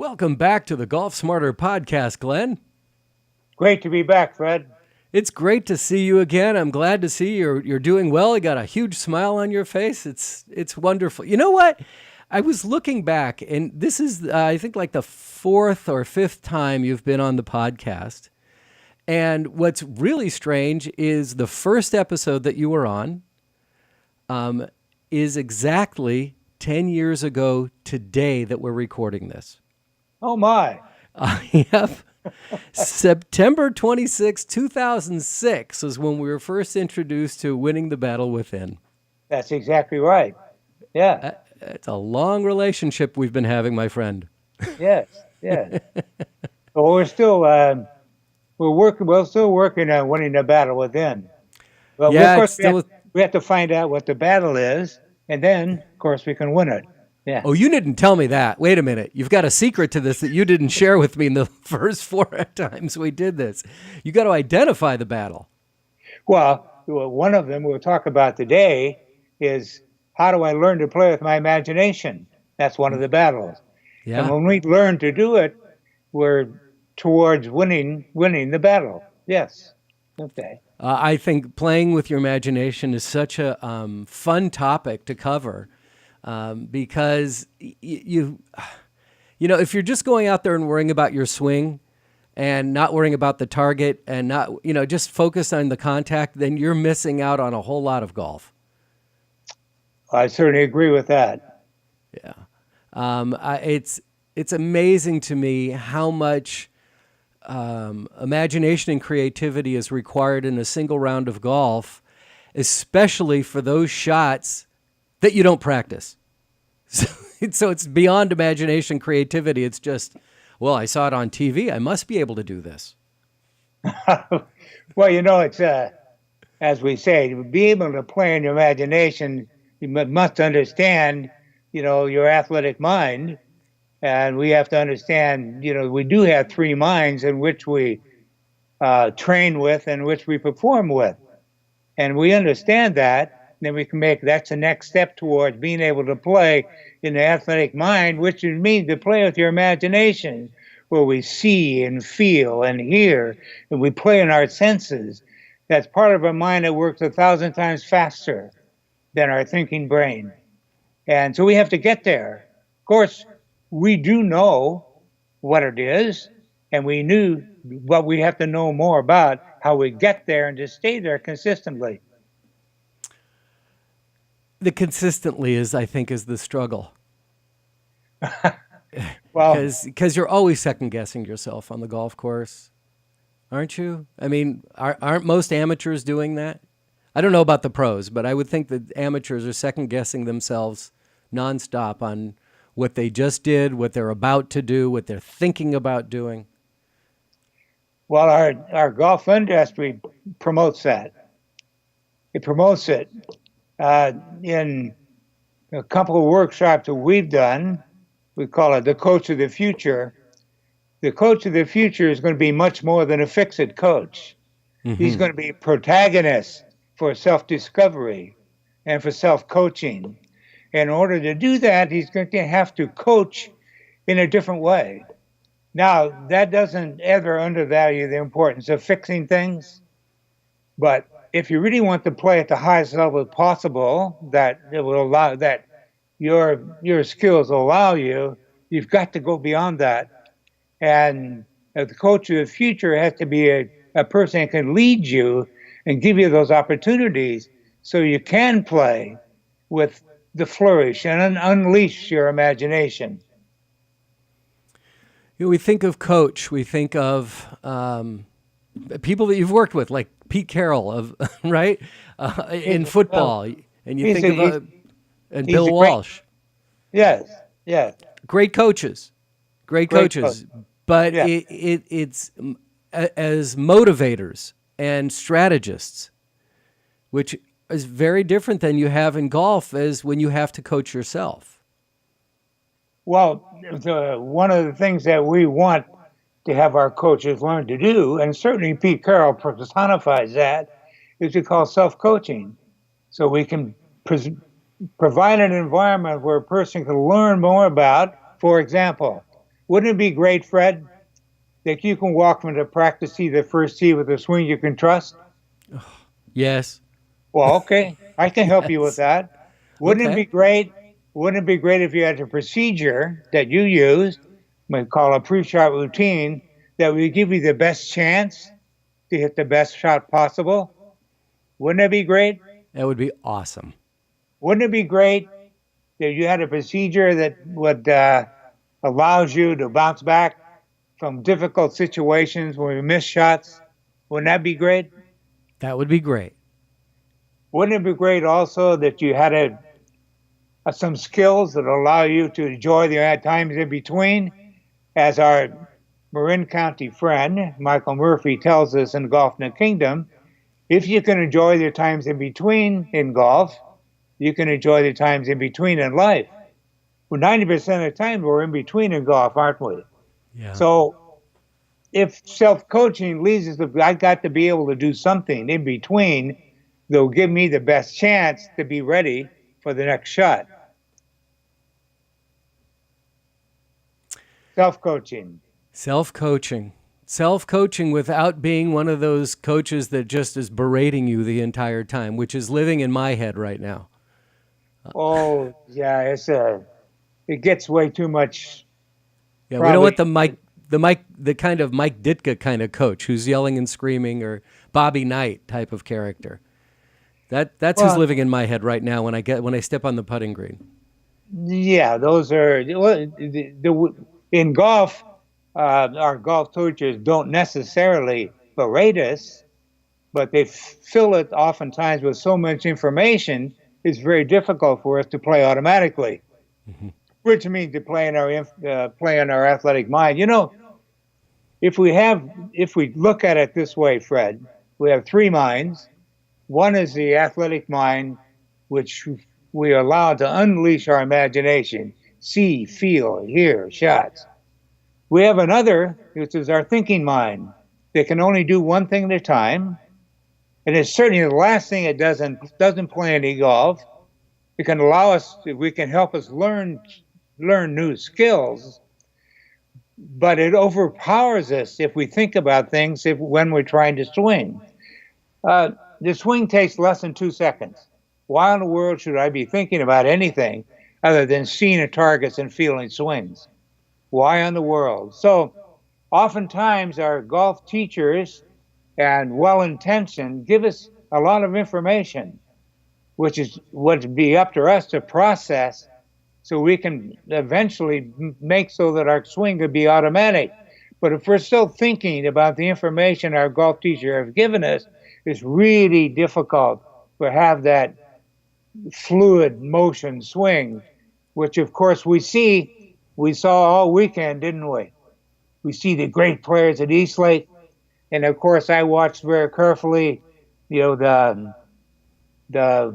Welcome back to the Golf Smarter podcast, Glenn. Great to be back, Fred. It's great to see you again. I'm glad to see you're doing well. You got a huge smile on your face. It's wonderful. You know what? I was looking back, and this is, I think, like the fourth or fifth time you've been on the podcast. And what's really strange is the first episode that you were on is exactly 10 years ago today that we're recording this. Oh, my. Yep. September 26, 2006 is when we were first introduced to Winning the Battle Within. That's exactly right. Yeah. It's a long relationship we've been having, my friend. Yes, yes. Well, we're still working on winning the battle within. But Yeah, of course, it's we have to find out what the battle is, and then, of course, we can win it. Yeah. Oh, you didn't tell me that. Wait a minute. You've got a secret to this that you didn't share with me in the first four times we did this. You got to identify the battle. Well, one of them we'll talk about today is how do I learn to play with my imagination? That's one of the battles. Yeah. And when we learn to do it, we're towards winning the battle. Yes. Okay. I think playing with your imagination is such a fun topic to cover because you know, if you're just going out there and worrying about your swing and not worrying about the target and not, just focus on the contact, then you're missing out on a whole lot of golf. I certainly agree with that. Yeah. It's amazing to me how much imagination and creativity is required in a single round of golf, especially for those shots that you don't practice. So it's beyond imagination, creativity. It's just, well, I saw it on TV. I must be able to do this. Well, it's, as we say, to be able to play in your imagination, you must understand, your athletic mind. And we have to understand, we do have three minds in which we train with and which we perform with. And we understand that. Then we can that's the next step towards being able to play in the athletic mind, which means to play with your imagination, where we see and feel and hear, and we play in our senses. That's part of our mind that works 1,000 times faster than our thinking brain. And so we have to get there. Of course, we do know what it is, and we knew what we have to know more about how we get there and to stay there consistently. The consistently I think, is the struggle. Well, because you're always second guessing yourself on the golf course, aren't you? I mean, aren't most amateurs doing that? I don't know about the pros, but I would think that amateurs are second guessing themselves nonstop on what they just did, what they're about to do, what they're thinking about doing. Well, our golf industry promotes that. It promotes it. In a couple of workshops that we've done, we call it the coach of the future. The coach of the future is going to be much more than a fix-it coach. Mm-hmm. He's going to be a protagonist for self-discovery and for self-coaching. In order to do that, he's going to have to coach in a different way. Now, that doesn't ever undervalue the importance of fixing things, but if you really want to play at the highest level possible, that it will allow that your skills will allow you, you've got to go beyond that. And the coach of the future has to be a person that can lead you and give you those opportunities so you can play with the flourish and unleash your imagination. We think of coach, we think of people that you've worked with, like Pete Carroll, right? In football, and you think of Bill Walsh. Yes. Great coaches, but yeah. It's as motivators and strategists, which is very different than you have in golf as when you have to coach yourself. Well, one of the things that we want to have our coaches learn to do, and certainly Pete Carroll personifies that, is to call self-coaching. So we can provide an environment where a person can learn more about, for example, Wouldn't it be great, Fred, that you can walk from the practice tee to the first tee with a swing you can trust? Yes. Well, okay, I can help you with Yes. that. Wouldn't it Okay. be great? Wouldn't it be great if you had a procedure that you used, we call a pre-shot routine, that would give you the best chance to hit the best shot possible? Wouldn't it be great? That would be awesome. Wouldn't it be great that you had a procedure that would allows you to bounce back from difficult situations when we miss shots? Wouldn't that be great? That would be great. Wouldn't it be great also that you had some skills that allow you to enjoy the times in between? As our Marin County friend, Michael Murphy, tells us in Golf in the Kingdom, if you can enjoy the times in between in golf, you can enjoy the times in between in life. Well, 90% of the time we're in between in golf, aren't we? Yeah. So if self-coaching leads us to, I got to be able to do something in between that'll give me the best chance to be ready for the next shot. Self-coaching. Self-coaching. Self-coaching without being one of those coaches that just is berating you the entire time, which is living in my head right now. Oh, yeah, it gets way too much. Yeah, we don't Probably. want the kind of Mike Ditka kind of coach who's yelling and screaming, or Bobby Knight type of character. That's who's Well, living in my head right now when I step on the putting green. yeah, those are in golf. Our golf coaches don't necessarily berate us, but they fill it oftentimes with so much information. It's very difficult for us to play automatically, which means to play in our athletic mind. You know, if we look at it this way, Fred, we have three minds. One is the athletic mind, which we are allowed to unleash our imagination, see, feel, hear, shots. We have another, which is our thinking mind, that can only do one thing at a time. And it's certainly the last thing it doesn't play any golf. It can help us learn new skills, but it overpowers us if we think about things when we're trying to swing. The swing takes less than 2 seconds. Why in the world should I be thinking about anything other than seeing a targets and feeling swings? Why in the world? So oftentimes our golf teachers and well-intentioned give us a lot of information, which is would be up to us to process so we can eventually make so that our swing could be automatic. But if we're still thinking about the information our golf teacher has given us, it's really difficult to have that fluid motion swing, which of course we saw all weekend, didn't we? We see the great players at Eastlake, and of course I watched very carefully, you know, the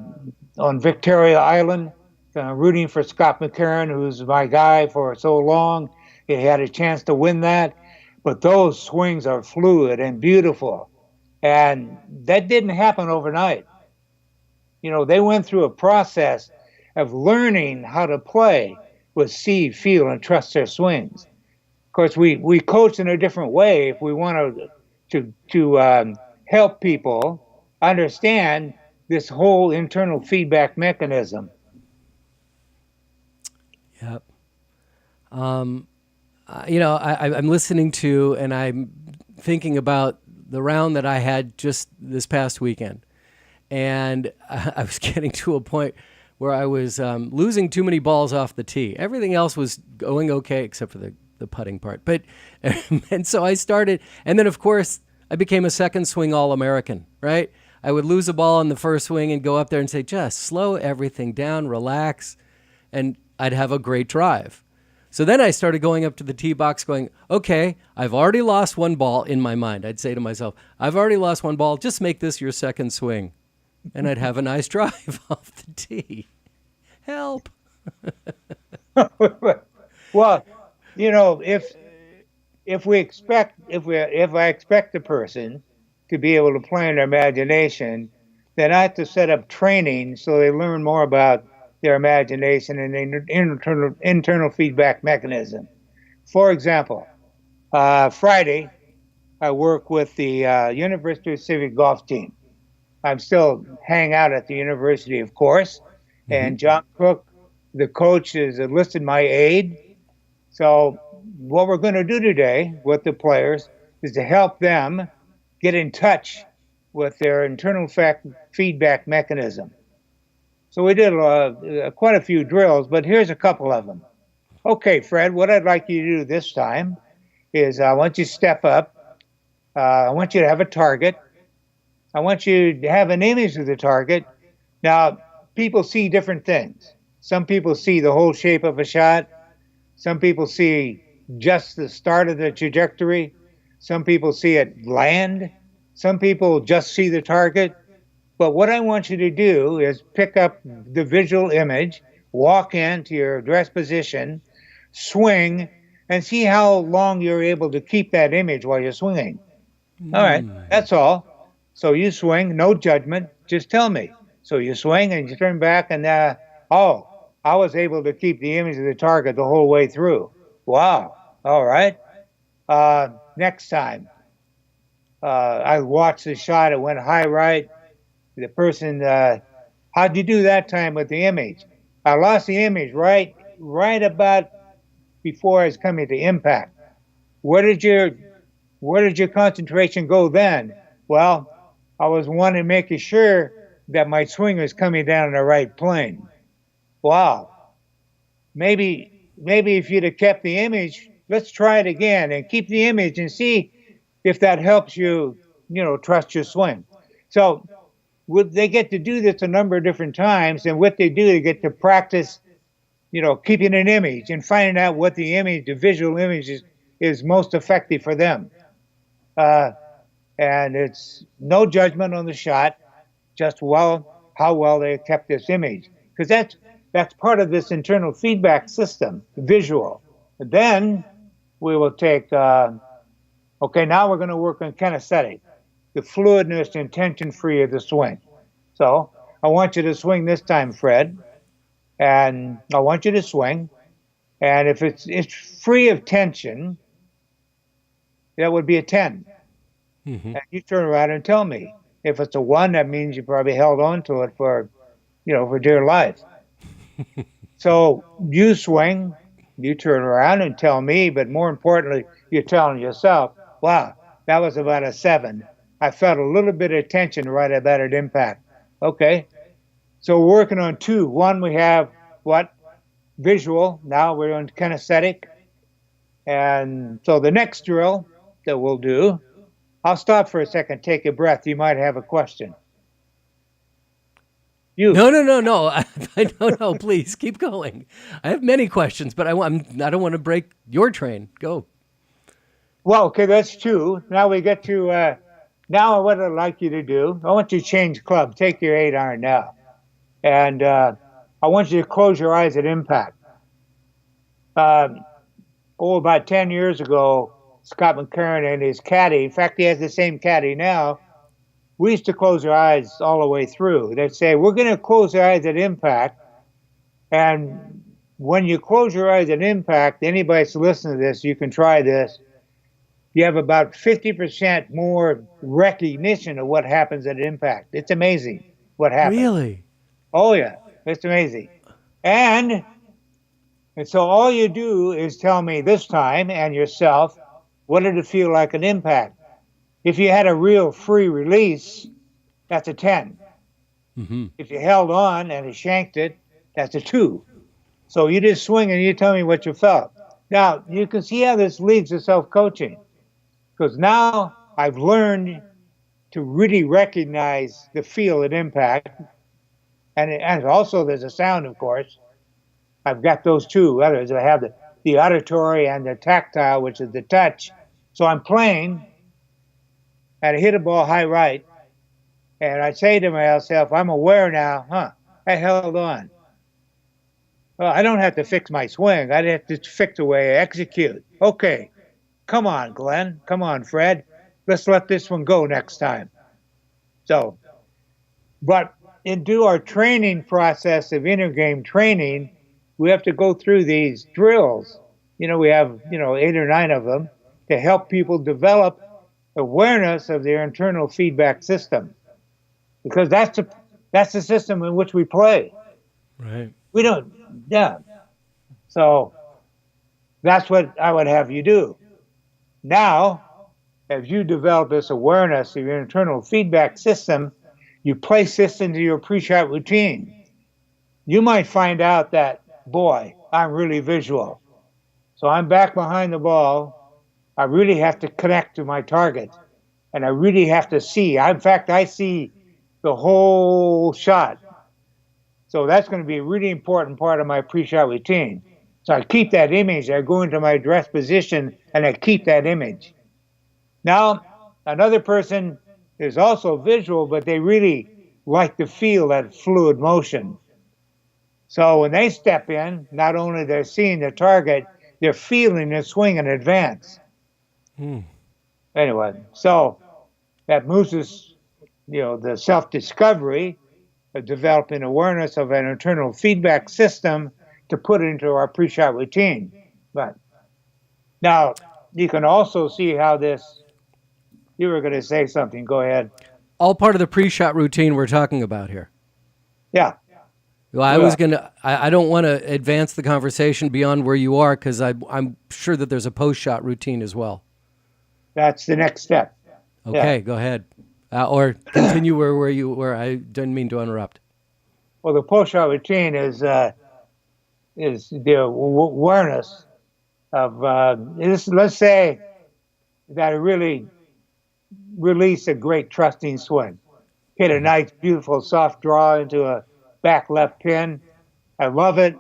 on Victoria Island, rooting for Scott McCarron, who's my guy for so long. He had a chance to win that, but those swings are fluid and beautiful, and that didn't happen overnight. You know, they went through a process of learning how to play with see, feel, and trust their swings. Of course, we coach in a different way if we want to help people understand this whole internal feedback mechanism. Yep. I'm listening to and I'm thinking about the round that I had just this past weekend. And I was getting to a point where I was losing too many balls off the tee. Everything else was going okay except for the putting part. But and so I started, and then of course I became a second swing All-American, right? I would lose a ball in the first swing and go up there and say, just slow everything down, relax, and I'd have a great drive. So then I started going up to the tee box going, okay, I've already lost one ball in my mind. I'd say to myself, I've already lost one ball. Just make this your second swing. And I'd have a nice drive off the tee. Help. Well, you know, if I expect a person to be able to play in their imagination, then I have to set up training so they learn more about their imagination and their internal feedback mechanism, For example, Friday, I work with the University of Civic golf team. I'm still hang out at the university, of course, Mm-hmm. and John Cook, the coach, has enlisted my aid. So what we're going to do today with the players is to help them get in touch with their internal feedback mechanism. So we did quite a few drills, but here's a couple of them. Okay, Fred, what I'd like you to do this time is I want you to step up. I want you to have a target. I want you to have an image of the target. Now, people see different things. Some people see the whole shape of a shot. Some people see just the start of the trajectory. Some people see it land. Some people just see the target. But what I want you to do is pick up the visual image, walk into your dress position, swing, and see how long you're able to keep that image while you're swinging. All right, that's all. So you swing, no judgment, just tell me. So you swing and you turn back and, oh, I was able to keep the image of the target the whole way through. Wow, all right. Next time, I watched the shot, it went high right. The person, how'd you do that time with the image? I lost the image right about before I was coming to impact. Where did your concentration go then? Well, I was wanting making sure that my swing was coming down the right plane. Wow. Maybe if you'd have kept the image, let's try it again and keep the image and see if that helps you, trust your swing. So they get to do this a number of different times, and what they do, they get to practice, keeping an image and finding out what the visual image is most effective for them. And it's no judgment on the shot, just how well they kept this image, because that's part of this internal feedback system, visual. And then we will take. Okay, now we're going to work on kinesthetic, the fluidness and tension-free of the swing. So I want you to swing this time, Fred, and I want you to swing. And if it's free of tension, that would be a 10. Mm-hmm. And you turn around and tell me. If it's a 1, that means you probably held on to it for dear life. So you swing, you turn around and tell me, but more importantly, you're telling yourself, wow, that was about a 7. I felt a little bit of tension right about at impact. Okay, so we're working on 2. 1, we have what? Visual. Now we're on kinesthetic. And so the next drill that we'll do, I'll stop for a second, take a breath. You might have a question. You. No. No, please keep going. I have many questions, but I don't want to break your train. Go. Well, okay, that's 2. Now we get to, now what I'd like you to do, I want you to change club. Take your 8-iron now. And I want you to close your eyes at impact. About 10 years ago, Scott McCarron and his caddy, in fact, he has the same caddy now, we used to close our eyes all the way through. They'd say, we're going to close our eyes at impact. And when you close your eyes at impact, anybody that's listening to this, you can try this. You have about 50% more recognition of what happens at impact. It's amazing what happens. Really? Oh, yeah. It's amazing. And so all you do is tell me this time and yourself, what did it feel like at impact? If you had a real free release, that's a 10. Mm-hmm. If you held on and it shanked it, that's a 2. So you just swing and you tell me what you felt. Now, you can see how this leads to self-coaching. Because now I've learned to really recognize the feel at impact. And also there's a sound, of course. I've got those 2 others. I have the auditory and the tactile, which is the touch. So I'm playing, and I hit a ball high right. And I say to myself, I'm aware now, I held on. Well, I don't have to fix my swing. I have to fix the way I execute. Okay. Come on, Glenn. Come on, Fred. Let's let this one go next time. So, but into our training process of intergame training, we have to go through these drills. We have, 8 or 9 of them to help people develop awareness of their internal feedback system, because that's the system in which we play. Right. We don't, yeah. So that's what I would have you do. Now, as you develop this awareness of your internal feedback system, you place this into your pre-shot routine. You might find out that, boy, I'm really visual. So I'm back behind the ball. I really have to connect to my target, and I really have to see. In fact, I see the whole shot. So that's going to be a really important part of my pre-shot routine. So I keep that image. I go into my dress position and I keep that image. Now, another person is also visual, but they really like to feel that fluid motion. So when they step in, not only they're seeing the target, they're feeling the swing in advance. Anyway, so that moves us, the self-discovery of developing awareness of an internal feedback system to put into our pre-shot routine. But now you can also see how this, you were going to say something. Go ahead. All part of the pre-shot routine we're talking about here. Yeah. Well, I don't want to advance the conversation beyond where you are, because I'm sure that there's a post-shot routine as well. That's the next step. Okay, Go ahead. Or continue where you were. I didn't mean to interrupt. Well, the post-shot routine is the awareness of, let's say that I really release a great trusting swing. Hit a nice, beautiful, soft draw into a back left pin. I love it.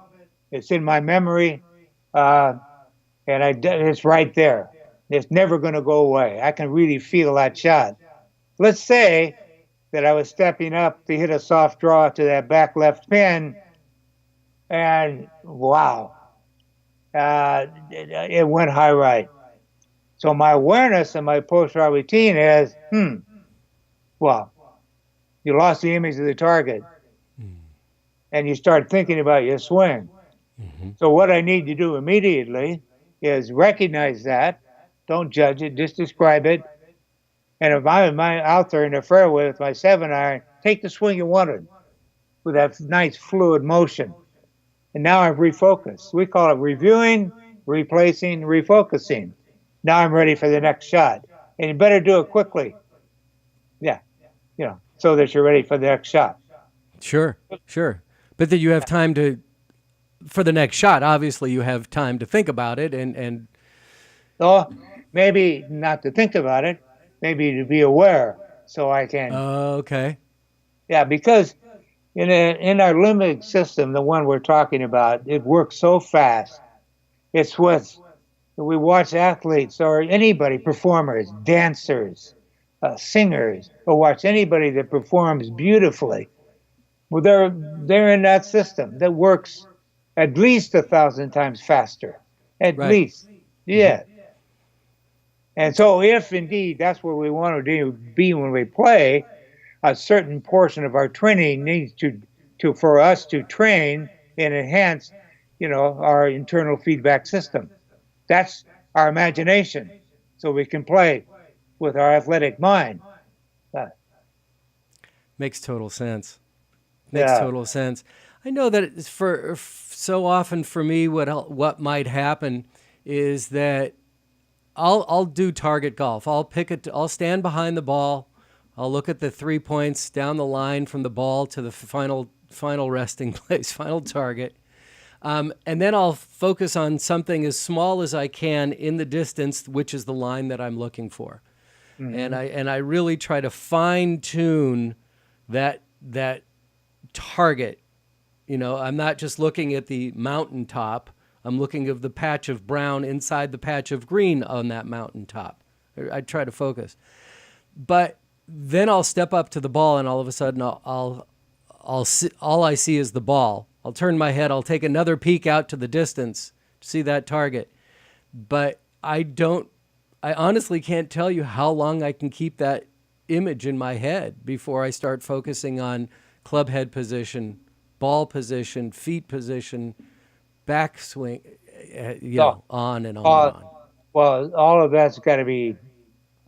It's in my memory. And it's right there. It's never going to go away. I can really feel that shot. Let's say that I was stepping up to hit a soft draw to that back left pin, and wow, it went high right. So my awareness and my post-shot routine is, well, you lost the image of the target, and you start thinking about your swing. So what I need to do immediately is recognize that, don't judge it, just describe it. And if I'm out there in the fairway with my 7-iron, take the swing you wanted with that nice fluid motion. And now I've refocused. We call it reviewing, replacing, refocusing. Now I'm ready for the next shot. And you better do it quickly. Yeah, so that you're ready for the next shot. Sure. But that you have time for the next shot. Obviously, you have time to think about it and So maybe not to think about it, maybe to be aware, so I can. Okay. Yeah, because in our limbic system, the one we're talking about, it works so fast. It's with, we watch athletes or anybody, performers, dancers, singers, or watch anybody that performs beautifully. Well, they're in that system that works at least 1,000 times faster, at least. Yeah. And so if indeed that's where we want to be when we play, a certain portion of our training needs for us to train and enhance, our internal feedback system. That's our imagination, so we can play with our athletic mind. Makes total sense. Total sense. I know that it's so often for me, what might happen is that I'll do target golf. I'll stand behind the ball. I'll look at the 3 points down the line from the ball to the final resting place, final target. And then I'll focus on something as small as I can in the distance, which is the line that I'm looking for. And I really try to fine tune that target. I'm not just looking at the mountaintop. I'm looking at the patch of brown inside the patch of green on that mountaintop. I try to focus. But then I'll step up to the ball, and all of a sudden I'll see, all I see is the ball. I'll turn my head. I'll take another peek out to the distance to see that target. But I honestly can't tell you how long I can keep that image in my head before I start focusing on club head position, ball position, feet position, backswing. So, on and on and on. all of that's got to be,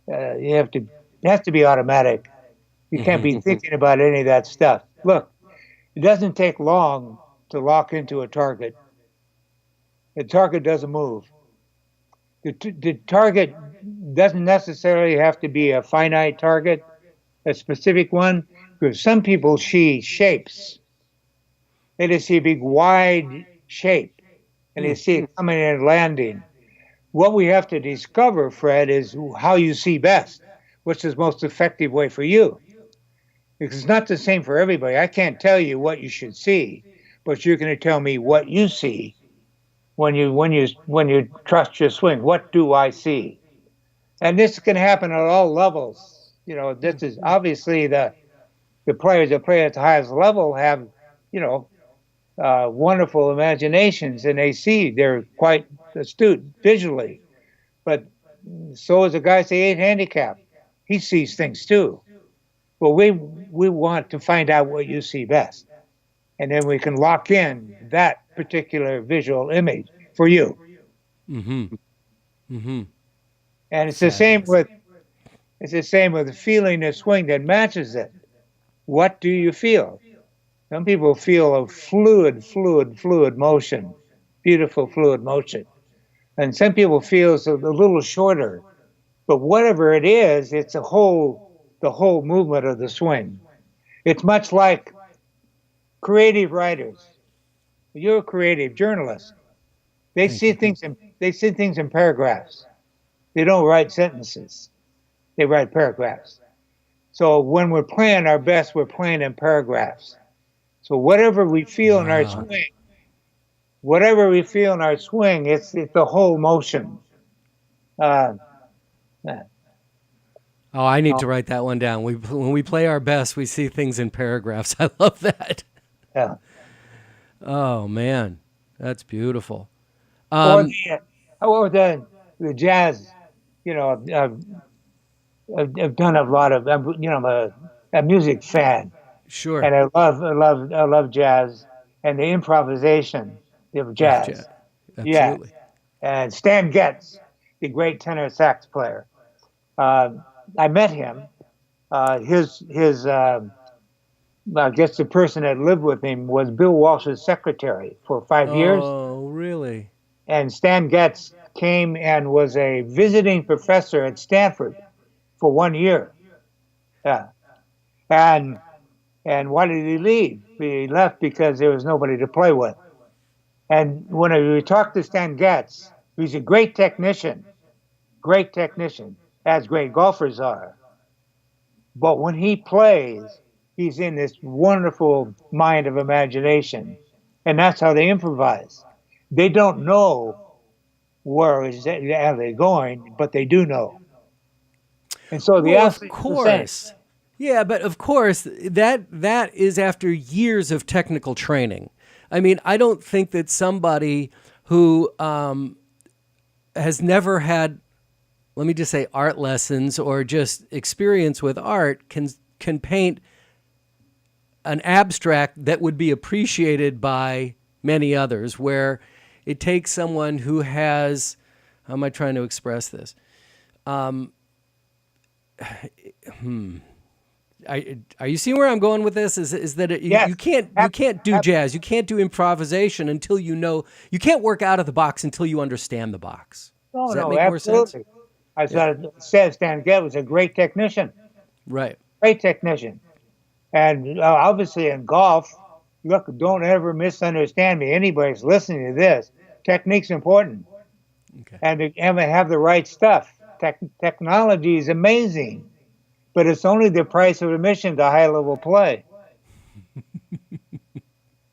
it has to be automatic. You can't Hmm. be thinking about any of that stuff. Look, it doesn't take long to lock into a target. The target doesn't move. The target doesn't necessarily have to be a finite target, a specific one, because some people see shapes. They just see a big wide shape and they see it coming and landing. What we have to discover, Fred, is how you see best. What's the most effective way for you? Because it's not the same for everybody. I can't tell you what you should see, but you're going to tell me what you see when you trust your swing. What do I see? And this can happen at all levels. This is obviously the players that play at the highest level have, you know, wonderful imaginations, and they're quite astute visually. But so is a guy, say, 8 handicap. He sees things too. Well, we want to find out what you see best, and then we can lock in that particular visual image for you. Hmm. Hmm. And Fabulous. it's the same with the feeling a swing that matches it. What do you feel? Some people feel a fluid motion, beautiful fluid motion. And some people feel it's a little shorter. But whatever it is, it's the whole movement of the swing. It's much like creative writers. You're a creative journalist. Thank you. They see things in paragraphs. They don't write sentences. They write paragraphs. So when we're playing our best, we're playing in paragraphs. So Wow. whatever we feel in our swing, it's the whole motion. Uh, Oh, I need uh, to write that one down. When we play our best, we see things in paragraphs. I love that. yeah. Oh man, that's beautiful. Or Um, the jazz. You know, I've done a lot of. I'm a music fan, sure. and I love jazz and the improvisation of Of jazz. jazz. Yeah, Absolutely. and Stan Getz, the great tenor sax player. Uh, I met him. His I guess the person that lived with him was Bill Walsh's secretary for 5 years, Oh, really? and Stan Getz came and was a visiting professor at Stanford for 1 year. Yeah, and why did he leave? He left because there was nobody to play with. And when we talked to Stan Getz, he's a great technician, as great golfers are. But when he plays, he's in this wonderful mind of imagination. And that's how they improvise. They don't know where are they going, but they do know. And so the Well, of athlete's the same. course. Yeah, but of course that is after years of technical training. I mean, I don't think that somebody who has never had, let me just say, art lessons or just experience with art can paint an abstract that would be appreciated by many others. Where it takes someone who has, how am I trying to express this? Are you seeing where I'm going with this? Is that Yes, you can't do ab- jazz, you can't do improvisation until you can't work out of the box until you understand the box. no, Does that no, make more sense? absolutely. I Yeah. thought it said Stan Getz was a Right. great technician. And obviously in golf, look, don't ever misunderstand me. Anybody's listening to this. Technique's important, Okay. and to have the right stuff. Technology is amazing, but it's only the price of admission to high level play.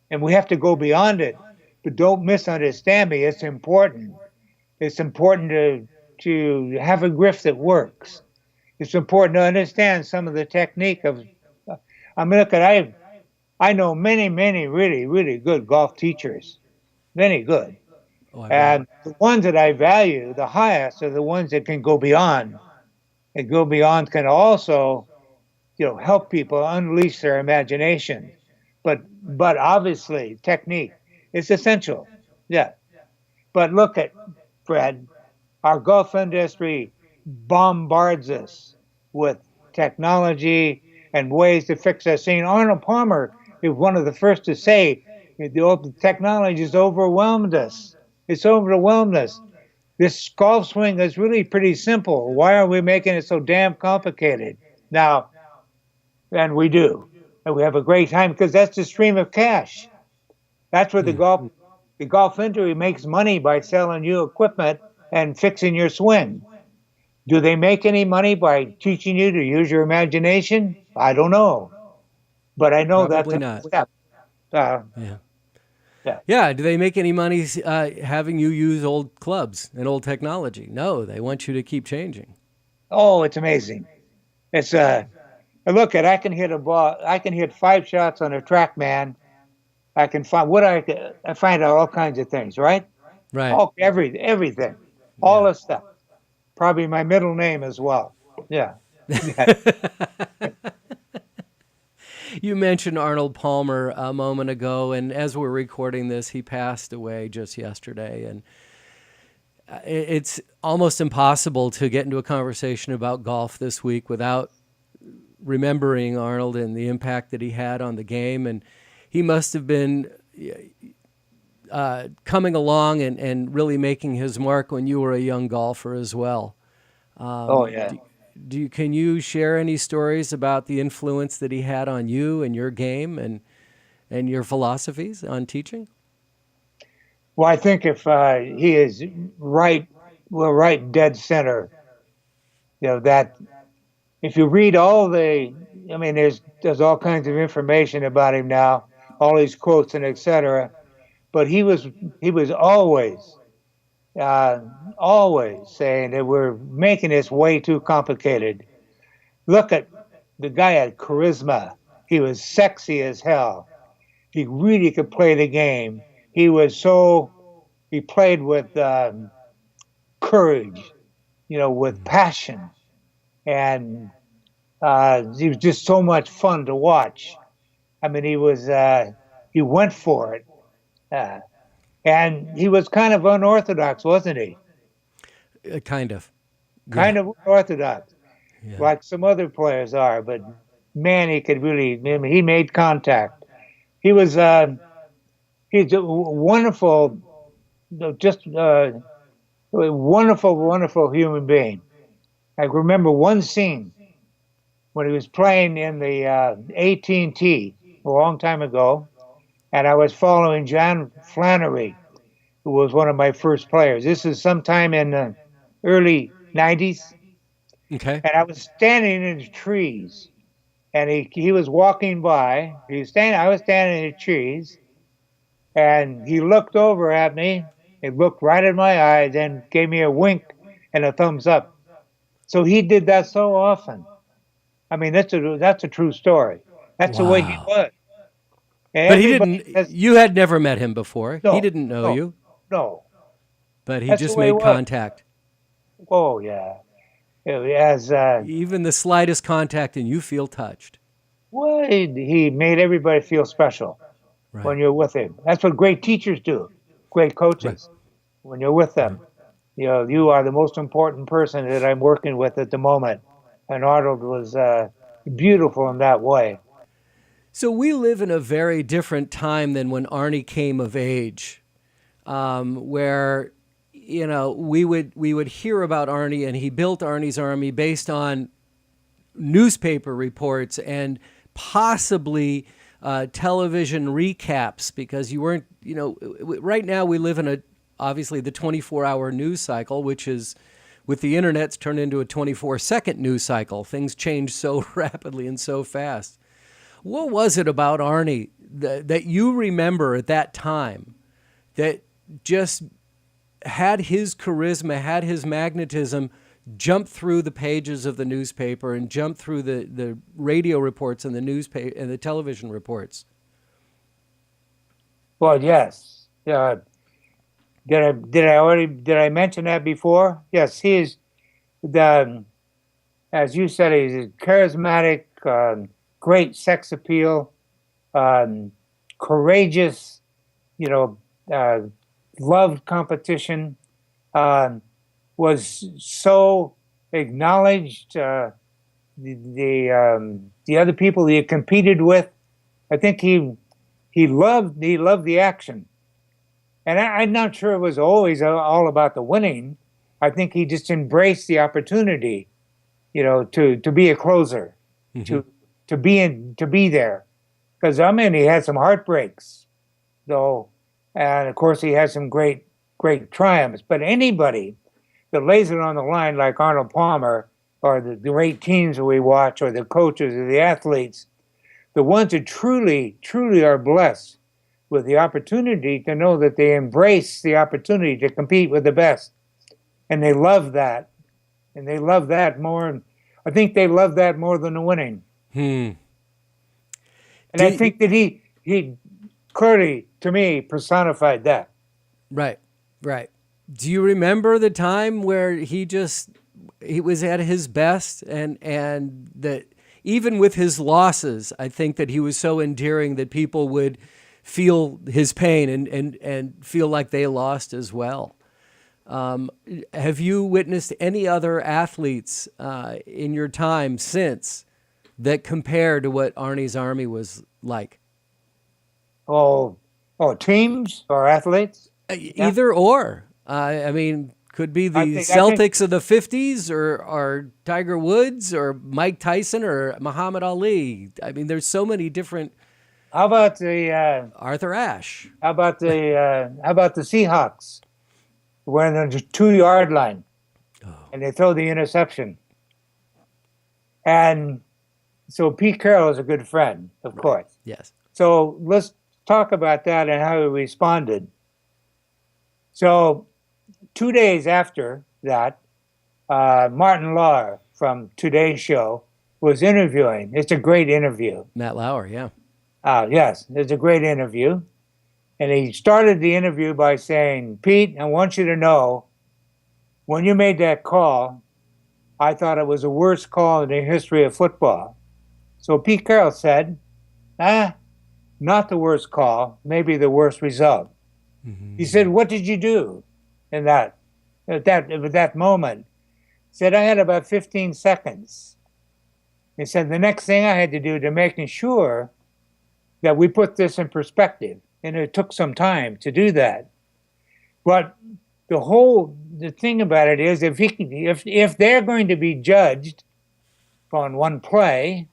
And we have to go beyond it. But don't misunderstand me. It's important. It's important to have a grip that works. It's important to understand some of the technique of. I mean, look, I know many really good golf teachers, many good. Oh, I bet. And the ones that I value the highest are the ones that can go beyond. And go beyond can also, help people unleash their imagination. But obviously technique is essential. Yeah. But look at, Fred, our golf industry bombards us with technology and ways to fix that scene. Arnold Palmer is one of the first to say the technology has overwhelmed us. It's overwhelmed us. This golf swing is really pretty simple. Why are we making it so damn complicated? Now, and we do. And we have a great time because that's the stream of cash. That's where the golf industry makes money by selling you equipment and fixing your swing. Do they make any money by teaching you to use your imagination? I don't know. But I know that's Probably a not. step. Yeah. Yeah. Yeah. Do they make any money having you use old clubs and old technology? No, they want you to keep changing. Oh, it's amazing. It's look at I can hit a ball. I can hit 5 shots on a TrackMan. I can find I find out all kinds of things, right? Right. All everything, all the stuff. Probably my middle name as well. Yeah. You mentioned Arnold Palmer a moment ago, and as we're recording this, he passed away just yesterday. And it's almost impossible to get into a conversation about golf this week without remembering Arnold and the impact that he had on the game. And he must have been coming along and really making his mark when you were a young golfer as well. Oh yeah. Can you share any stories about the influence that he had on you and your game and your philosophies on teaching? Well, I think if he is right dead center. That if you read there's all kinds of information about him now, all these quotes and etc. But he was always saying that we're making this way too complicated. Look at the guy had charisma. He was sexy as hell. He really could play the game. He played with courage, with passion. And he was just so much fun to watch. I mean, he went for it. And he was kind of unorthodox, wasn't he? Kind of. Kind of unorthodox, Yeah. like some other players are. But man, he made contact. He's a wonderful, just a wonderful, wonderful human being. I remember one scene when he was playing in the AT&T a long time ago, and I was following John Flannery, who was one of my first players. This is sometime in the early 90s. Okay. And I was standing in the trees, and he was walking by. I was standing in the trees, and he looked over at me. He looked right in my eyes, then gave me a wink and a thumbs up. So he did that so often. I mean, that's a true story. That's the way he Wow. was. And But he everybody didn't. You had never met him before. No, He didn't know no, you, no. but he That's the just way it made was. contact. Oh yeah. As Even the slightest contact, and you feel touched. well, he made everybody feel special when Right. you're with him. That's what great teachers do, great Right. coaches. When you're with them, you are the most important person that I'm working with at the moment. And Arnold was beautiful in that way. So we live in a very different time than when Arnie came of age, where we would hear about Arnie, and he built Arnie's Army based on newspaper reports and possibly television recaps, because you weren't, right now we live in obviously the 24-hour news cycle, which is, with the internet's turned into a 24-second news cycle. Things change so rapidly and so fast. What was it about Arnie that you remember at that time that just had his charisma, had his magnetism jump through the pages of the newspaper and jump through the radio reports and the newspaper and the television reports? Well, yes. Did I mention that before? Yes, he is as you said, he's charismatic, great sex appeal, courageous, loved competition, was so acknowledged. The other people he had competed with, I think he loved the action. And I'm not sure it was always all about the winning. I think he just embraced the opportunity, to be a closer, Mm-hmm. to be there. Because he had some heartbreaks, though, and of course he had some great triumphs. But anybody that lays it on the line, like Arnold Palmer, or the great teams that we watch, or the coaches, or the athletes, the ones that truly are blessed with the opportunity to know that they embrace the opportunity to compete with the best. And they love that. And they love that more. I think they love that more than the winning. And I think that he clearly, to me, personified that. Right. Do you remember the time where he was at his best, and that even with his losses, I think that he was so endearing that people would feel his pain and feel like they lost as well. Have you witnessed any other athletes in your time since that compare to what Arnie's Army was like? Oh, teams or athletes? Either or. Could be the Celtics of the 50s or Tiger Woods or Mike Tyson or Muhammad Ali. I mean, there's so many different. How about the Arthur Ashe? How about the Seahawks when on the 2-yard line and they throw the interception? And so Pete Carroll is a good friend, of course. Yes. So let's talk about that and how he responded. So 2 days after that, Martin Lauer from Today's Show was interviewing. It's a great interview. Matt Lauer, yeah. Yes, it's a great interview. And he started the interview by saying, Pete, I want you to know, when you made that call, I thought it was the worst call in the history of football. So Pete Carroll said, not the worst call, maybe the worst result. Mm-hmm. He said, what did you do in at that moment? He said, I had about 15 seconds. He said, the next thing I had to do to making sure that we put this in perspective, and it took some time to do that. But the thing about it is, if they're going to be judged on one play,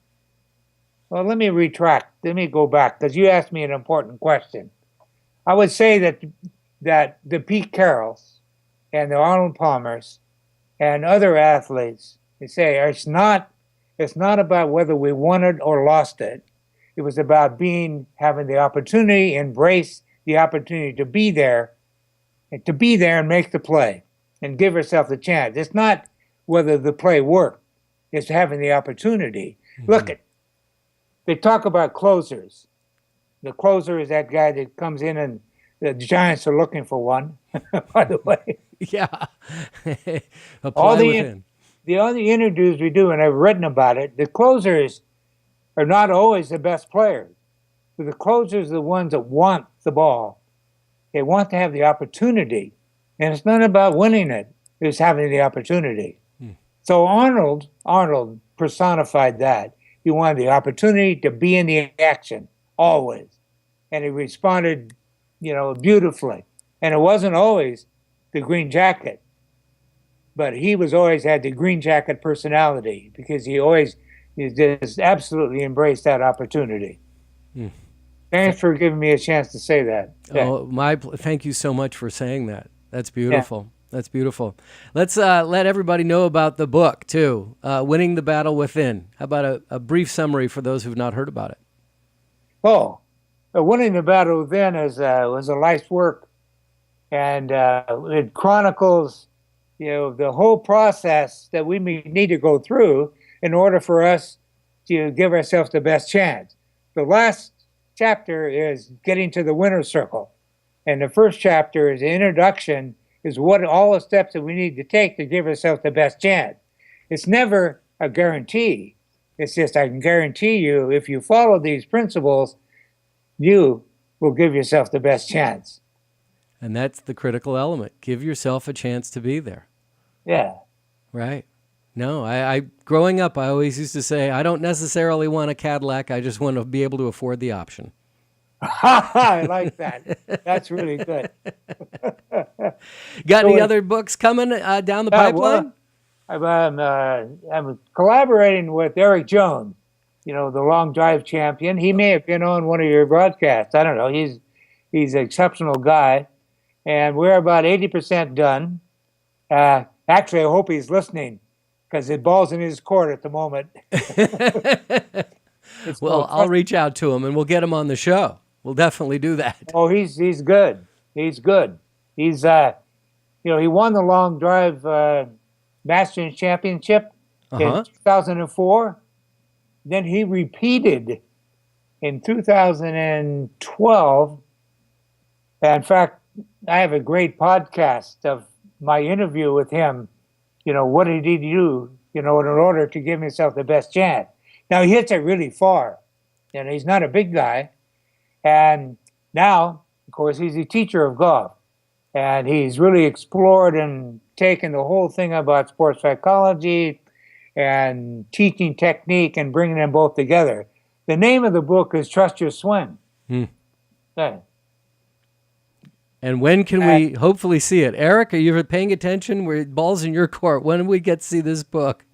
well, let me retract. Let me go back, because you asked me an important question. I would say that the Pete Carrolls and the Arnold Palmers and other athletes, they say it's not about whether we won it or lost it. It was about having the opportunity, embrace the opportunity to be there and make the play and give yourself the chance. It's not whether the play worked. It's having the opportunity. Mm-hmm. Look, they talk about closers. The closer is that guy that comes in, and the Giants are looking for one, by the way. Yeah. All the interviews we do, and I've written about it, the closers are not always the best players. But the closers are the ones that want the ball. They want to have the opportunity. And it's not about winning it. It's having the opportunity. So Arnold personified that. He wanted the opportunity to be in the action, always. And he responded, beautifully. And it wasn't always the green jacket. But he always had the green jacket personality, because he just absolutely embraced that opportunity. Thanks for giving me a chance to say that. Oh, thank you so much for saying that. That's beautiful. Yeah. That's beautiful. Let's let everybody know about the book, too, Winning the Battle Within. How about a brief summary for those who've not heard about it? Oh, Winning the Battle Within was a life's work. And it chronicles, the whole process that we need to go through in order for us to give ourselves the best chance. The last chapter is getting to the winner's circle. And the first chapter is the introduction, is what all the steps that we need to take to give ourselves the best chance. It's never a guarantee. It's just, I can guarantee you, if you follow these principles, you will give yourself the best chance. And that's the critical element. Give yourself a chance to be there. Yeah. Right. No, I growing up, I always used to say, I don't necessarily want a Cadillac. I just want to be able to afford the option. I like that. That's really good. Got any other books coming down the pipeline? I'm collaborating with Eric Jones, the long drive champion. He may have been on one of your broadcasts. I don't know. He's an exceptional guy. And we're about 80% done. Actually, I hope he's listening because the ball's in his court at the moment. Well, I'll reach out to him and we'll get him on the show. We'll definitely do that. Oh, he's good. He's good. He's he won the long drive Masters Championship in 2004. Then he repeated in 2012. In fact, I have a great podcast of my interview with him. What did he do, in order to give himself the best chance? Now, he hits it really far. He's not a big guy. And now, of course, he's a teacher of golf. And he's really explored and taken the whole thing about sports psychology and teaching technique and bringing them both together. The name of the book is Trust Your Swing. Okay. And when can we hopefully see it? Eric, are you paying attention? Ball's in your court. When do we get to see this book?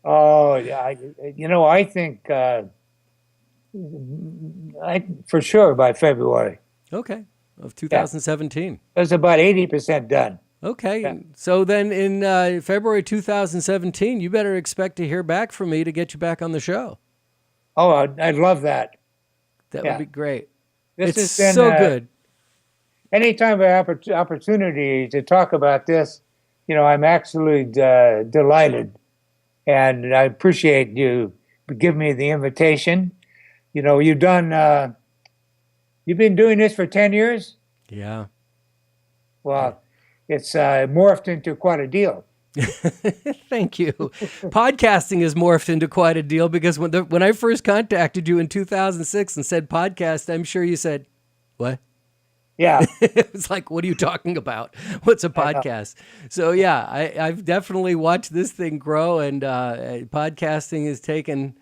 Oh, yeah. I think for sure by February. Okay, of 2017. It's about 80% done. Okay, Yeah. So then in February 2017, you better expect to hear back from me to get you back on the show. Oh, I'd love that. That would be great. This It's has been so good. Anytime I have an opportunity to talk about this, I'm absolutely delighted. And I appreciate you giving me the invitation. You've been doing this for 10 years? Yeah. Well, it's morphed into quite a deal. Thank you. Podcasting has morphed into quite a deal because when I first contacted you in 2006 and said podcast, I'm sure you said, what? Yeah. It was like, what are you talking about? What's a podcast? So yeah, I've definitely watched this thing grow, and podcasting has taken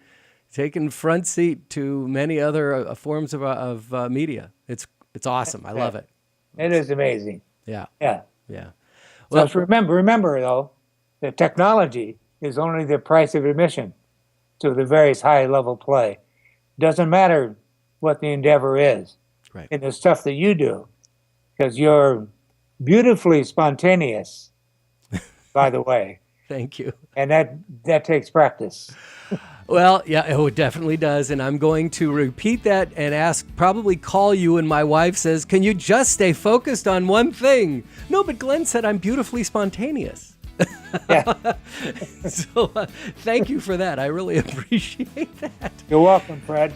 front seat to many other forms of media. It's awesome. I love it. It is amazing. Yeah. Yeah. Yeah. Well, so remember though, that technology is only the price of admission to the various high level play. Doesn't matter what the endeavor is. Right. In the stuff that you do, because you're beautifully spontaneous, by the way. Thank you. And that takes practice. Well, yeah, it definitely does. And I'm going to repeat that and probably call you when my wife says, can you just stay focused on one thing? No, but Glenn said I'm beautifully spontaneous. Yeah. So thank you for that. I really appreciate that. You're welcome, Fred.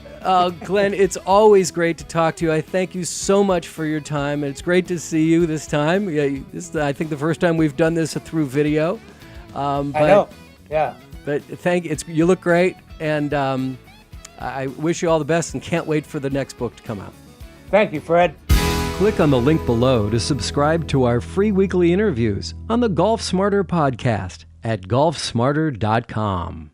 Glenn, it's always great to talk to you. I thank you so much for your time. It's great to see you this time. Yeah, this is, I think, the first time we've done this through video. I know. Yeah. But you look great, and I wish you all the best and can't wait for the next book to come out. Thank you, Fred. Click on the link below to subscribe to our free weekly interviews on the Golf Smarter podcast at golfsmarter.com.